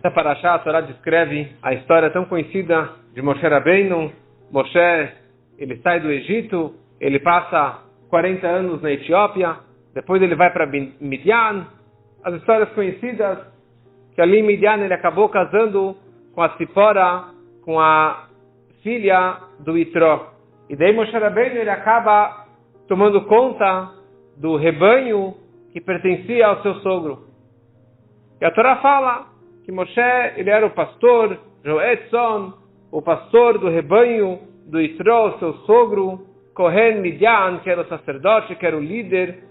Essa paraxá, a Torá descreve a história tão conhecida de Moshe Rabbeinu. Moshe, ele sai do Egito, ele passa 40 anos na Etiópia, depois ele vai para Midian. As histórias conhecidas, que ali em Midian ele acabou casando com a Tzipora, com a filha do Itró. E daí Moshe Rabbeinu ele acaba tomando conta do rebanho que pertencia ao seu sogro. E a Torá fala que Moshe ele era o pastor, Joetzon, o pastor do rebanho do Itró, seu sogro, Kohen Midian, que era o sacerdote, que era o líder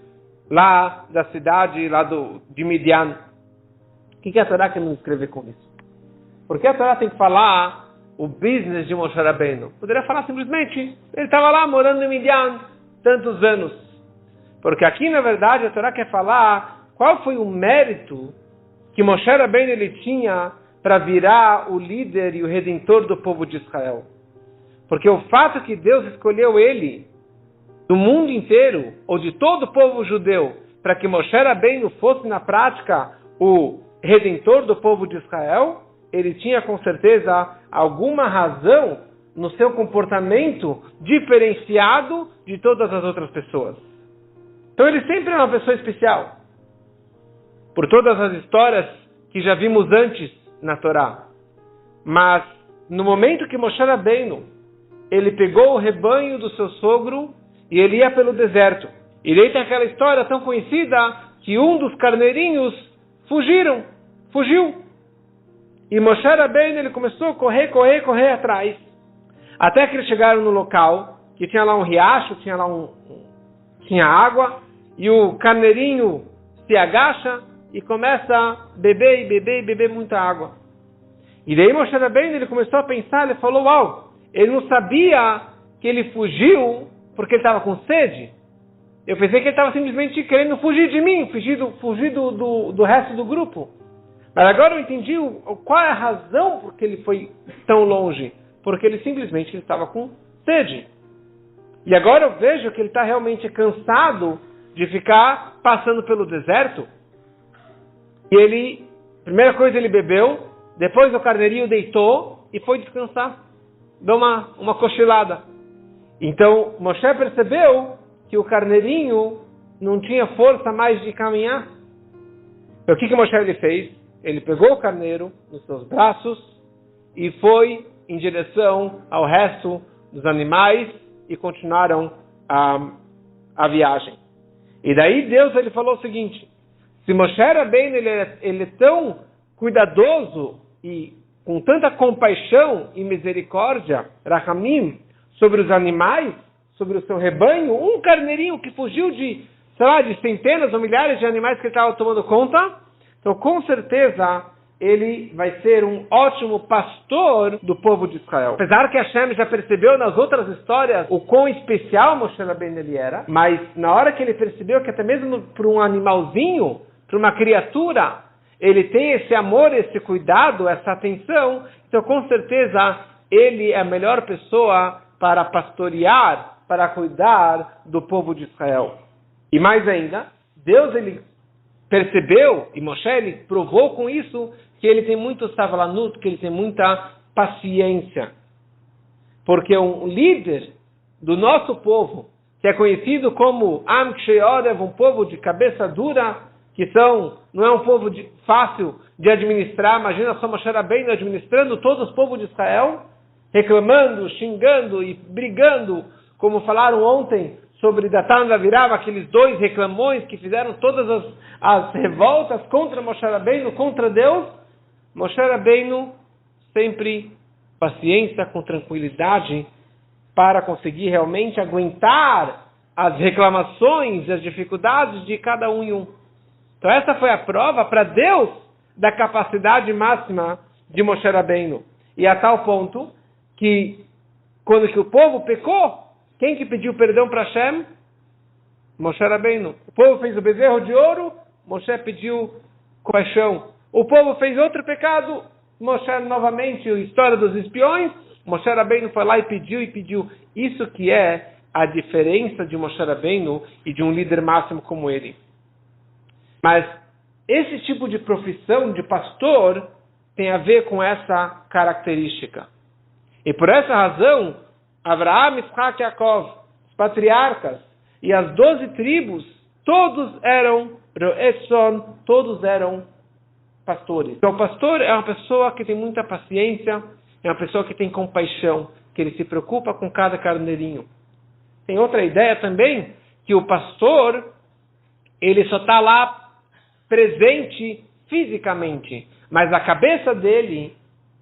lá da cidade de Midian. O que a Torá quer nos escrever com isso? Porque a Torá tem que falar o business de Moshe Rabbeinu. Poderia falar simplesmente, ele estava lá morando em Midian tantos anos. Porque aqui, na verdade, a Torá quer falar qual foi o mérito que Moshe Rabbeinu ele tinha para virar o líder e o redentor do povo de Israel. Porque o fato que Deus escolheu ele do mundo inteiro, ou de todo o povo judeu, para que Moshe Rabbeinu fosse na prática o redentor do povo de Israel, ele tinha com certeza alguma razão no seu comportamento diferenciado de todas as outras pessoas. Então ele sempre é uma pessoa especial. Por todas as histórias que já vimos antes na Torá. Mas no momento que Moshe Rabbeinu ele pegou o rebanho do seu sogro e ele ia pelo deserto. E daí tem aquela história tão conhecida que um dos carneirinhos fugiu. E Moshe Rabbeinu ele começou a correr atrás. Até que eles chegaram no local que tinha lá um riacho, tinha água, e o carneirinho se agacha e começa a beber muita água. E daí Moshe Rabbeinu ele começou a pensar, ele falou, uau, ele não sabia que ele fugiu porque ele estava com sede. Eu pensei que ele estava simplesmente querendo fugir de mim, fugir do resto do grupo. Mas agora eu entendi qual é a razão por que ele foi tão longe. Porque ele simplesmente estava com sede. E agora eu vejo que ele está realmente cansado de ficar passando pelo deserto. E primeira coisa ele bebeu, depois o carneirinho deitou e foi descansar. Deu uma cochilada. Então Moshe percebeu que o carneirinho não tinha força mais de caminhar. Então, o que Moshe ele fez? Ele pegou o carneiro nos seus braços e foi em direção ao resto dos animais e continuaram a viagem. E daí Deus ele falou o seguinte, se Moshe Rabbeinu ele é tão cuidadoso e com tanta compaixão e misericórdia, Rahamim, sobre os animais, sobre o seu rebanho, um carneirinho que fugiu de centenas ou milhares de animais que ele estava tomando conta, então com certeza ele vai ser um ótimo pastor do povo de Israel. Apesar que Hashem já percebeu nas outras histórias o quão especial Moshe Rabbeinu ele era, mas na hora que ele percebeu que até mesmo para um animalzinho, para uma criatura, ele tem esse amor, esse cuidado, essa atenção, então com certeza ele é a melhor pessoa para pastorear, para cuidar do povo de Israel. E mais ainda, Deus ele percebeu, e Moshe ele provou com isso, que ele tem muito savalanut, que ele tem muita paciência. Porque um líder do nosso povo, que é conhecido como Am Kshei Orev, um povo de cabeça dura, não é um povo fácil de administrar. Imagina só Moshe Rabbeinu administrando todos os povos de Israel, reclamando, xingando e brigando, como falaram ontem sobre Datan e Aviram, aqueles dois reclamões que fizeram todas as revoltas contra Moshe Rabbeinu, contra Deus. Moshe Rabbeinu sempre paciência, com tranquilidade, para conseguir realmente aguentar as reclamações e as dificuldades de cada um e um. Então essa foi a prova para Deus da capacidade máxima de Moshe Rabbeinu. E a tal ponto que quando que o povo pecou, quem que pediu perdão para Hashem? Moshe Rabbeinu. O povo fez o bezerro de ouro, Moshe pediu compaixão. O povo fez outro pecado, Moshe novamente, a história dos espiões, Moshe Rabbeinu foi lá e pediu. Isso que é a diferença de Moshe Rabbeinu e de um líder máximo como ele. Mas esse tipo de profissão de pastor tem a ver com essa característica. E por essa razão, Avraham, Yitzhak e Yaakov, os patriarcas e as 12 tribos, todos eram Ro'eson, todos eram pastores. Então o pastor é uma pessoa que tem muita paciência, é uma pessoa que tem compaixão, que ele se preocupa com cada carneirinho. Tem outra ideia também, que o pastor, ele só está lá presente fisicamente, mas a cabeça dele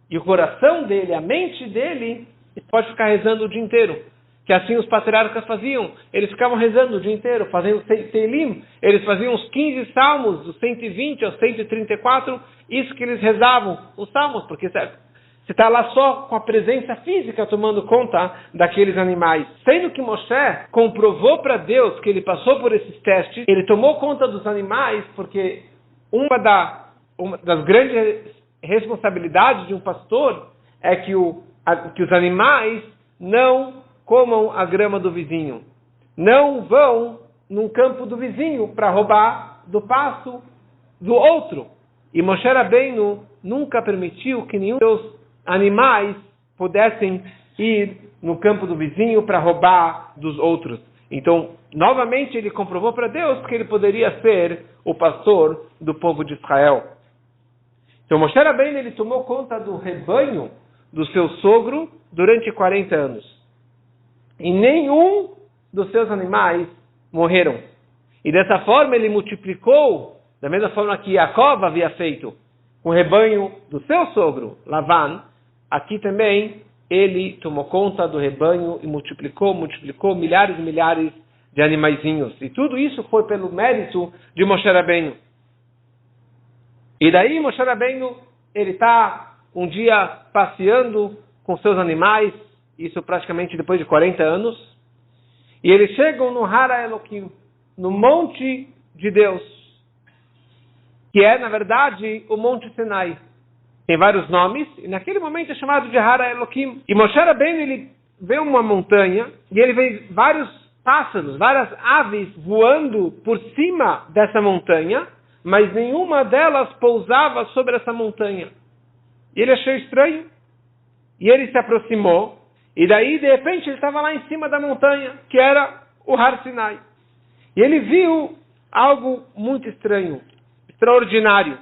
e o coração dele, a mente dele, ele pode ficar rezando o dia inteiro. Que assim os patriarcas faziam. Eles ficavam rezando o dia inteiro, fazendo Teilim. Eles faziam os 15 salmos, dos 120 aos 134, isso que eles rezavam, os salmos, porque você está lá só com a presença física tomando conta daqueles animais. Sendo que Moshe comprovou para Deus que ele passou por esses testes, ele tomou conta dos animais, porque uma das grandes responsabilidades de um pastor é que os animais não comam a grama do vizinho. Não vão num campo do vizinho para roubar do pasto do outro. E Moshe Rabbeinu nunca permitiu que nenhum dos animais pudessem ir no campo do vizinho para roubar dos outros. Então, novamente, ele comprovou para Deus que ele poderia ser o pastor do povo de Israel. Então, Moshe Rabbeinu, ele tomou conta do rebanho do seu sogro durante 40 anos. E nenhum dos seus animais morreram. E dessa forma ele multiplicou, da mesma forma que Yaakov havia feito com o rebanho do seu sogro, Lavan, aqui também ele tomou conta do rebanho e multiplicou milhares e milhares de animaizinhos. E tudo isso foi pelo mérito de Moshe Rabbeinu. E daí Moshe Rabbeinu, ele está um dia passeando com seus animais, isso praticamente depois de 40 anos, e eles chegam no Hara Elohim, no Monte de Deus, que é, na verdade, o Monte Sinai. Tem vários nomes, e naquele momento é chamado de Hara Elohim. E Moshe Rabbeinu, ele vê uma montanha, e ele vê vários pássaros, várias aves voando por cima dessa montanha, mas nenhuma delas pousava sobre essa montanha. E ele achou estranho, e ele se aproximou, e daí, de repente, ele estava lá em cima da montanha, que era o Har Sinai. E ele viu algo muito estranho, extraordinário.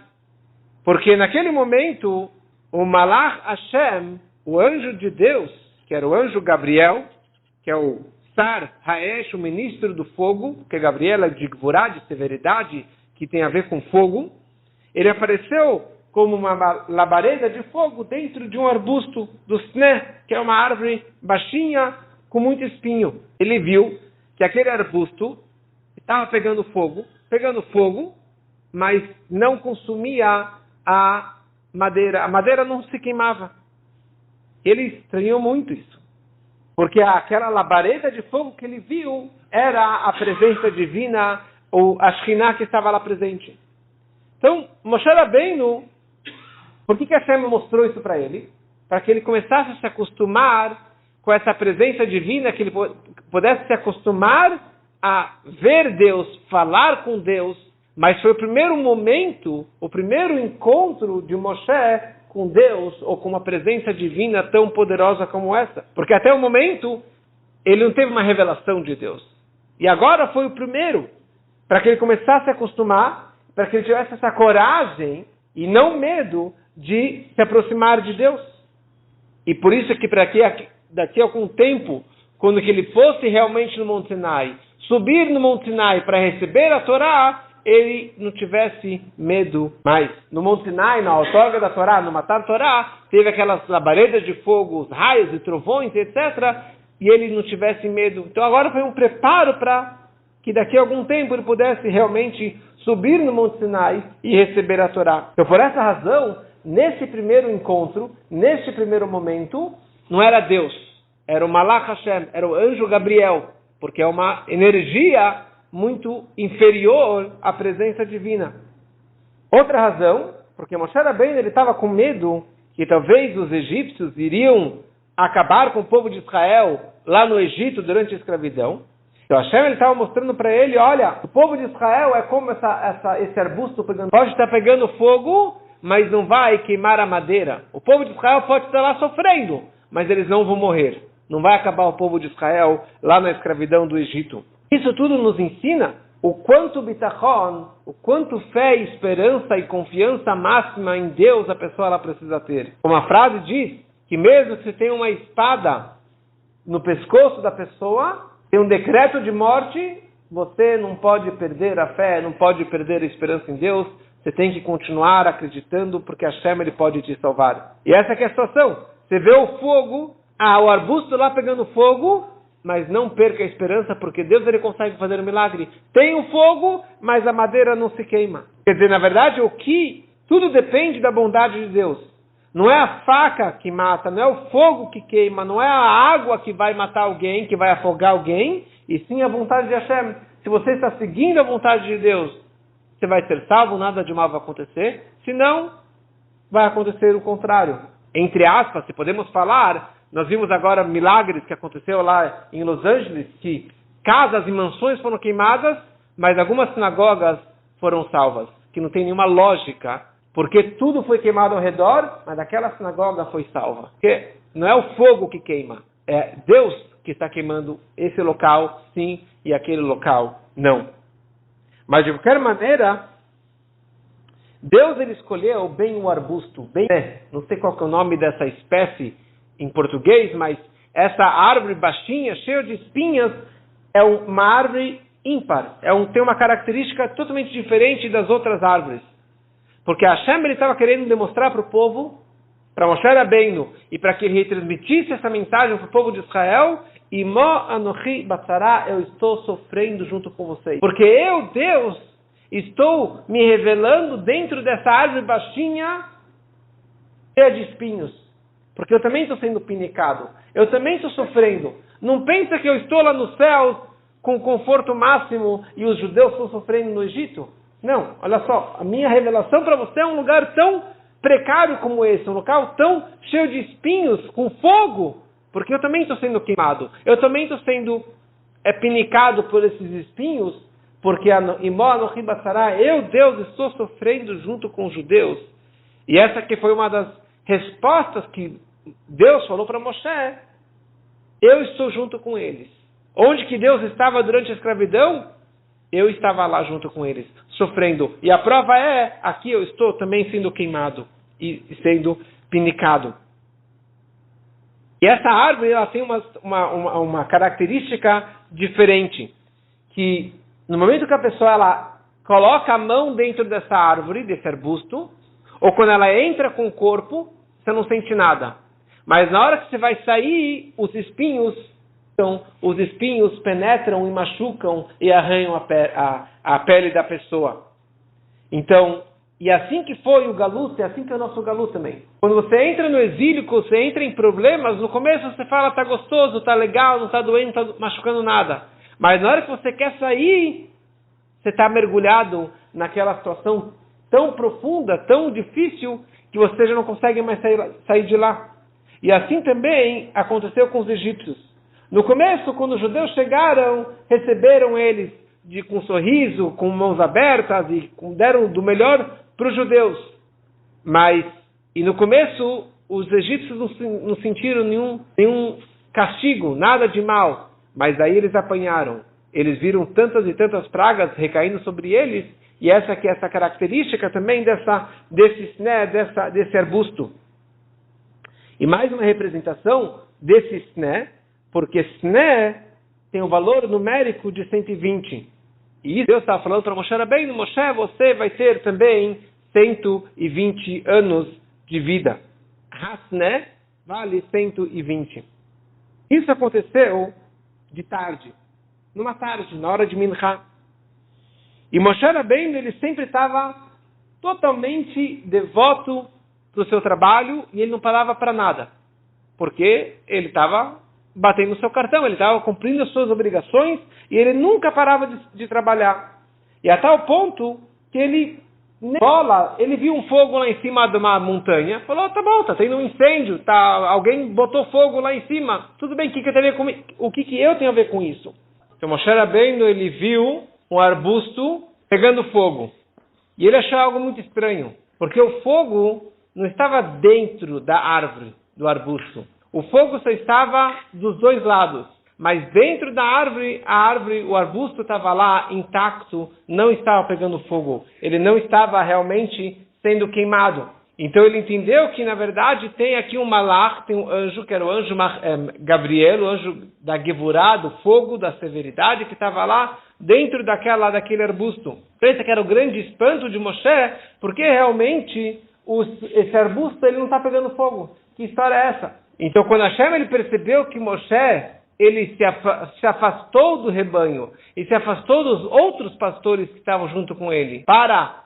Porque naquele momento, o Malach Hashem, o anjo de Deus, que era o anjo Gabriel, que é o Sar Haesh, o ministro do fogo, que Gabriel é de Gvurá, de severidade, que tem a ver com fogo, ele apareceu como uma labareda de fogo dentro de um arbusto do Sne, que é uma árvore baixinha com muito espinho. Ele viu que aquele arbusto estava pegando fogo, mas não consumia a madeira não se queimava. Ele estranhou muito isso, porque aquela labareda de fogo que ele viu era a presença divina, ou a Shekhinah que estava lá presente. Então, Moshe Rabbeinu, por que Hashem mostrou isso para ele? Para que ele começasse a se acostumar com essa presença divina, que ele pudesse se acostumar a ver Deus, falar com Deus, mas foi o primeiro momento, o primeiro encontro de Moshe com Deus, ou com uma presença divina tão poderosa como essa. Porque até o momento, ele não teve uma revelação de Deus. E agora foi o primeiro, para que ele começasse a se acostumar, para que ele tivesse essa coragem e não medo de se aproximar de Deus. E por isso que daqui a algum tempo, quando que ele fosse realmente no Monte Sinai, subir no Monte Sinai para receber a Torá, ele não tivesse medo mais. No Monte Sinai, na outorga da Torá, no Matar Torá, teve aquelas labaredas de fogo, os raios e trovões, etc., e ele não tivesse medo. Então agora foi um preparo para que daqui a algum tempo ele pudesse realmente subir no Monte Sinai e receber a Torá. Então por essa razão, nesse primeiro encontro, nesse primeiro momento, não era Deus, era o Malach Hashem, era o anjo Gabriel, porque é uma energia muito inferior à presença divina. Outra razão, porque Moshe Rabbeinu ele estava com medo que talvez os egípcios iriam acabar com o povo de Israel lá no Egito durante a escravidão. Então Hashem estava mostrando para ele, olha, o povo de Israel é como esse arbusto pode estar pegando fogo, mas não vai queimar a madeira. O povo de Israel pode estar lá sofrendo, mas eles não vão morrer. Não vai acabar o povo de Israel lá na escravidão do Egito. Isso tudo nos ensina o quanto bitachon, o quanto fé, esperança e confiança máxima em Deus a pessoa ela precisa ter. Como a frase diz, que mesmo que você tenha uma espada no pescoço da pessoa, tem um decreto de morte, você não pode perder a fé, não pode perder a esperança em Deus, você tem que continuar acreditando, porque Hashem ele pode te salvar. E essa que é a situação. Você vê o fogo, o arbusto lá pegando fogo, mas não perca a esperança, porque Deus ele consegue fazer um milagre. Tem o fogo, mas a madeira não se queima. Quer dizer, na verdade, tudo depende da bondade de Deus. Não é a faca que mata, não é o fogo que queima, não é a água que vai matar alguém, que vai afogar alguém, e sim a vontade de Hashem. Se você está seguindo a vontade de Deus, você vai ser salvo, nada de mal vai acontecer. Se não, vai acontecer o contrário. Entre aspas, se podemos falar, nós vimos agora milagres que aconteceu lá em Los Angeles, que casas e mansões foram queimadas, mas algumas sinagogas foram salvas, que não tem nenhuma lógica, porque tudo foi queimado ao redor, mas aquela sinagoga foi salva. Porque não é o fogo que queima, é Deus que está queimando esse local, sim, e aquele local, não. Mas de qualquer maneira, Deus ele escolheu bem o arbusto, não sei qual que é o nome dessa espécie em português, mas essa árvore baixinha, cheia de espinhas, é uma árvore ímpar, tem uma característica totalmente diferente das outras árvores. Porque Hashem ele estava querendo demonstrar para o povo, para Moshe Rabbeinu, e para que ele retransmitisse essa mensagem para o povo de Israel, Imo anochi batzara, eu estou sofrendo junto com vocês. Porque eu, Deus, estou me revelando dentro dessa árvore baixinha, cheia de espinhos. Porque eu também estou sendo pinicado. Eu também estou sofrendo. Não pensa que eu estou lá nos céus com conforto máximo e os judeus estão sofrendo no Egito? Não, olha só. A minha revelação para você é um lugar tão precário como esse. Um local tão cheio de espinhos, com fogo. Porque eu também estou sendo queimado. Eu também estou sendo pinicado por esses espinhos. Porque eu, Deus, estou sofrendo junto com os judeus. E essa que foi uma das respostas que Deus falou para Moshe. Eu estou junto com eles. Onde que Deus estava durante a escravidão? Eu estava lá junto com eles, sofrendo. E a prova é, aqui eu estou também sendo queimado e sendo pinicado. E essa árvore ela tem uma característica diferente. Que no momento que a pessoa ela coloca a mão dentro dessa árvore, desse arbusto, ou quando ela entra com o corpo, você não sente nada. Mas na hora que você vai sair, os espinhos penetram e machucam e arranham a pele da pessoa. Então, e assim que foi o galuto, é assim que é o nosso galuto também. Quando você entra no exílio, quando você entra em problemas, no começo você fala, tá gostoso, tá legal, não tá doendo, não tá machucando nada. Mas na hora que você quer sair, você está mergulhado naquela situação tão profunda, tão difícil, que você já não consegue mais sair de lá. E assim também aconteceu com os egípcios. No começo, quando os judeus chegaram, receberam eles com um sorriso, com mãos abertas, e deram do melhor para os judeus. E no começo, os egípcios não sentiram nenhum castigo, nada de mal. Mas aí eles apanharam. Eles viram tantas e tantas pragas recaindo sobre eles, e essa que é essa característica também desse arbusto. E mais uma representação desse sné, porque sné tem um valor numérico de 120. E isso Deus estava falando para Moshe Rabbeinu, Moshe, você vai ter também 120 anos de vida. Hasné vale 120. Isso aconteceu de tarde, numa tarde, na hora de Mincha. E Moshe Rabbeinu, ele sempre estava totalmente devoto para o seu trabalho e ele não parava para nada. Porque ele estava batendo o seu cartão, ele estava cumprindo as suas obrigações e ele nunca parava de trabalhar. E a tal ponto que ele viu um fogo lá em cima de uma montanha, falou, tá bom, tá tendo um incêndio, alguém botou fogo lá em cima, tudo bem, o que eu tenho a ver com isso? Então Moshe Rabbeinu, ele viu um arbusto pegando fogo. E ele achou algo muito estranho, Porque o fogo não estava dentro da árvore, do arbusto. O fogo só estava dos dois lados. Mas dentro da árvore, o arbusto estava lá intacto, não estava pegando fogo. Ele não estava realmente sendo queimado. Então ele entendeu que, na verdade, tem aqui um malach, tem um anjo, que era o anjo Gabriel, o anjo da Gevurá, do fogo, da severidade, que estava lá dentro daquele arbusto. Pensa que era o grande espanto de Moshe, porque realmente esse arbusto ele não está pegando fogo. Que história é essa? Então quando Hashem ele percebeu que Moshe ele se afastou do rebanho e se afastou dos outros pastores que estavam junto com ele para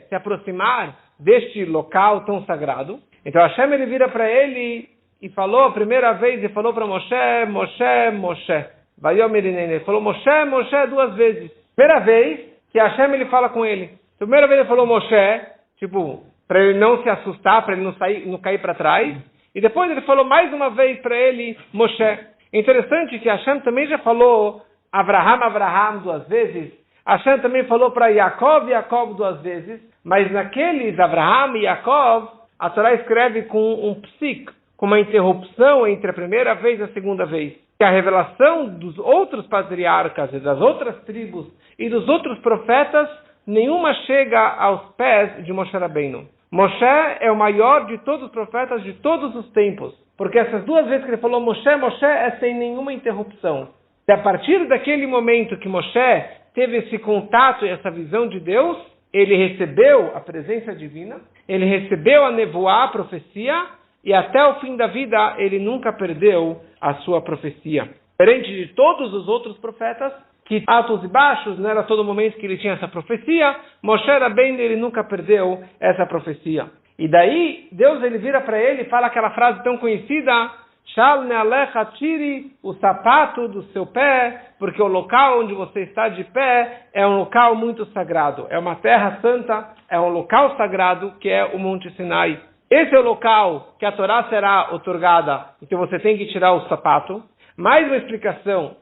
se aproximar deste local tão sagrado. Então Hashem ele vira para ele e falou a primeira vez, e falou para Moshe, Moshe. Ele falou Moshe, Moshe 2 vezes. Primeira vez que Hashem ele fala com ele. Primeira vez ele falou Moshe, tipo, para ele não se assustar, para ele não cair para trás. E depois ele falou mais uma vez para ele Moshe. Interessante que Hashem também já falou Avraham 2 vezes. Hashem também falou para Yaakov 2 vezes. Mas naqueles Avraham e Yaakov, a Torá escreve com um psik, com uma interrupção entre a primeira vez e a segunda vez. Que a revelação dos outros patriarcas e das outras tribos e dos outros profetas, nenhuma chega aos pés de Moshe Rabbeinu. Moshe é o maior de todos os profetas de todos os tempos. Porque essas 2 vezes que ele falou Moshe é sem nenhuma interrupção. E a partir daquele momento que Moshe teve esse contato e essa visão de Deus, ele recebeu a presença divina, ele recebeu a nevoá, a profecia, e até o fim da vida ele nunca perdeu a sua profecia. Diferente de todos os outros profetas, que altos e baixos, não era todo momento que ele tinha essa profecia, Moshe Rabbeinu ele nunca perdeu essa profecia. E daí, Deus ele vira para ele e fala aquela frase tão conhecida, Shal ne'alecha tire o sapato do seu pé, porque o local onde você está de pé é um local muito sagrado. É uma terra santa, é um local sagrado que é o Monte Sinai. Esse é o local que a Torá será otorgada, então você tem que tirar o sapato. Mais uma explicação,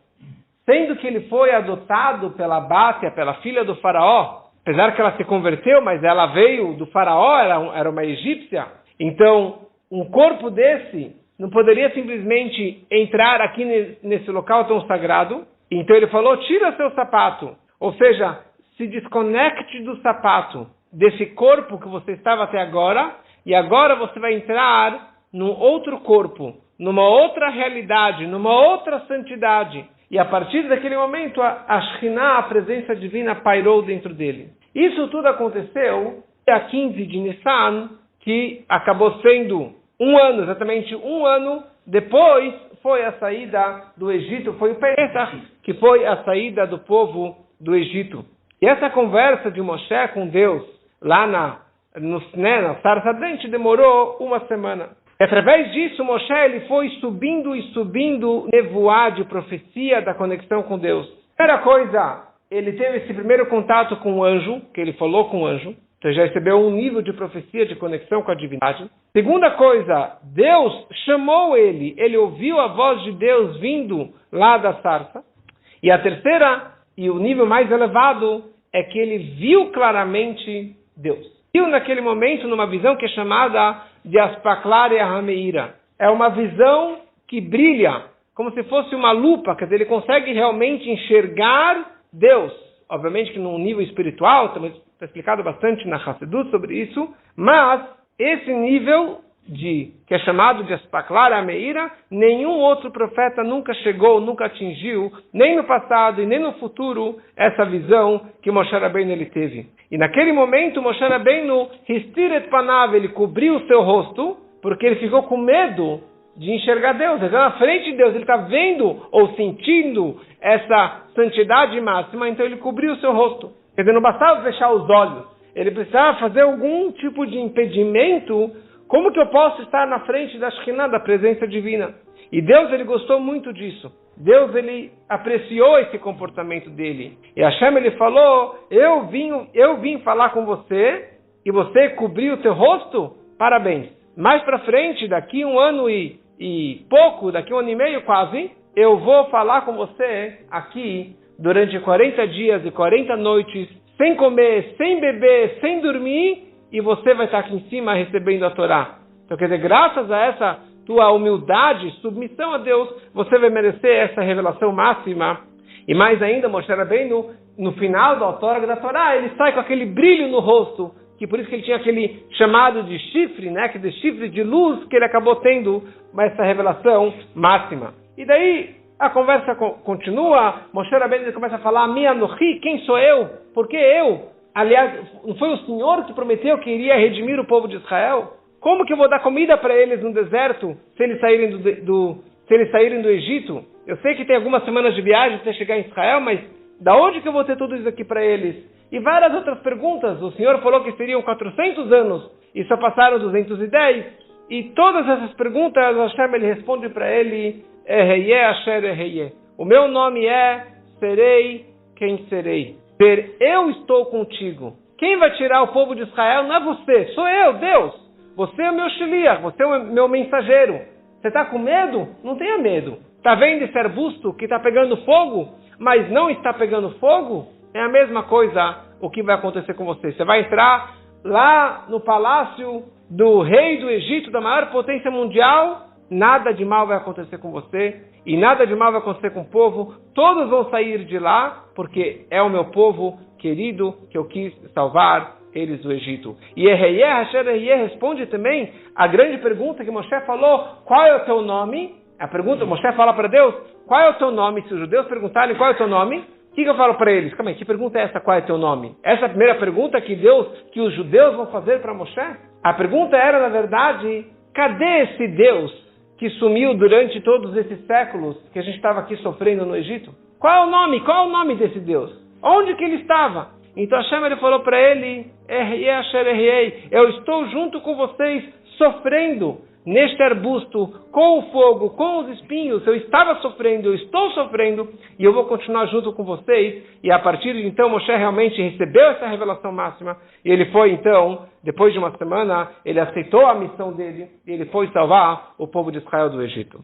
sendo que ele foi adotado pela Bátia, pela filha do faraó, apesar que ela se converteu, mas ela veio do faraó, era uma egípcia, então um corpo desse não poderia simplesmente entrar aqui nesse local tão sagrado. Então ele falou, tira seu sapato. Ou seja, se desconecte do sapato, desse corpo que você estava até agora, e agora você vai entrar num outro corpo, numa outra realidade, numa outra santidade. E a partir daquele momento, a Shekhinah, a presença divina, pairou dentro dele. Isso tudo aconteceu dia 15 de Nissan, que acabou sendo exatamente um ano depois foi a saída do Egito, foi o Pesach, que foi a saída do povo do Egito. E essa conversa de Moshe com Deus, lá na sarça ardente, demorou 1 semana. E através disso, Moshe ele foi subindo nevoar de profecia da conexão com Deus. Primeira coisa, ele teve esse primeiro contato com o anjo, que ele falou com o anjo. Então já recebeu um nível de profecia, de conexão com a divindade. Segunda coisa, Deus chamou ele ouviu a voz de Deus vindo lá da sarça. E a terceira, e o nível mais elevado, é que ele viu claramente Deus. Viu naquele momento numa visão que é chamada de Aspaklaria Hameira. É uma visão que brilha, como se fosse uma lupa, quer dizer, ele consegue realmente enxergar Deus. Obviamente que num nível espiritual, também está explicado bastante na Hassedut sobre isso, mas esse nível que é chamado de Aspaklaria Meira, nenhum outro profeta nunca chegou, nunca atingiu, nem no passado e nem no futuro, essa visão que Moshe Rabbeinu ele teve. E naquele momento, Moshe Rabbeinu, Histiret Panav, ele cobriu o seu rosto, porque ele ficou com medo de enxergar Deus. Ele está na frente de Deus, ele está vendo ou sentindo essa santidade máxima, então ele cobriu o seu rosto. Quer dizer, não bastava fechar os olhos, ele precisava fazer algum tipo de impedimento. Como que eu posso estar na frente da Shekhinah, da presença divina? E Deus, ele gostou muito disso. Deus, ele apreciou esse comportamento dele. E Hashem, ele falou, eu vim falar com você, e você cobriu o teu rosto? Parabéns. Mais para frente, daqui 1 ano e pouco, daqui 1 ano e meio quase, eu vou falar com você aqui durante 40 dias e 40 noites, sem comer, sem beber, sem dormir, e você vai estar aqui em cima recebendo a Torá. Então, quer dizer, graças a essa tua humildade, submissão a Deus, você vai merecer essa revelação máxima. E mais ainda, Moshe Rabbeinu, no final da outorga da Torá, ele sai com aquele brilho no rosto, que por isso que ele tinha aquele chamado de chifre, né, que de chifre de luz, que ele acabou tendo essa revelação máxima. E daí a conversa continua, Moshe Rabbeinu começa a falar, Mi Anochi, quem sou eu? Por que eu? Aliás, não foi o Senhor que prometeu que iria redimir o povo de Israel? Como que eu vou dar comida para eles no deserto se eles saírem do Egito? Eu sei que tem algumas semanas de viagem até chegar em Israel, mas da onde que eu vou ter tudo isso aqui para eles? E várias outras perguntas. O Senhor falou que seriam 400 anos e só passaram 210. E todas essas perguntas, Hashem ele responde para ele, Eheye Asher Eheye. O meu nome é Serei quem serei. Eu estou contigo. Quem vai tirar o povo de Israel não é você, sou eu, Deus. Você é o meu shliach, você é o meu mensageiro. Você está com medo? Não tenha medo. Está vendo esse arbusto que está pegando fogo, mas não está pegando fogo? É a mesma coisa o que vai acontecer com você. Você vai entrar lá no palácio do rei do Egito, da maior potência mundial, nada de mal vai acontecer com você, e nada de mal vai acontecer com o povo. Todos vão sair de lá, porque é o meu povo querido que eu quis salvar eles do Egito. E Eheye Hasher Eheye responde também a grande pergunta que Moshe falou, qual é o teu nome? A pergunta, Moshe fala para Deus, qual é o teu nome? Se os judeus perguntarem qual é o teu nome, o que eu falo para eles? Calma aí, que pergunta é essa, qual é o teu nome? Essa é a primeira pergunta que os judeus vão fazer para Moshe? A pergunta era, na verdade, cadê esse Deus que sumiu durante todos esses séculos que a gente estava aqui sofrendo no Egito? Qual é o nome? Qual é o nome desse Deus? Onde que ele estava? Então Hashem ele falou para ele, Eheye Asher Eheye, eu estou junto com vocês sofrendo neste arbusto, com o fogo, com os espinhos. Eu estava sofrendo, eu estou sofrendo, e eu vou continuar junto com vocês. E a partir de então, Moshe realmente recebeu essa revelação máxima, e ele foi então, depois de uma semana, ele aceitou a missão dele, e ele foi salvar o povo de Israel do Egito.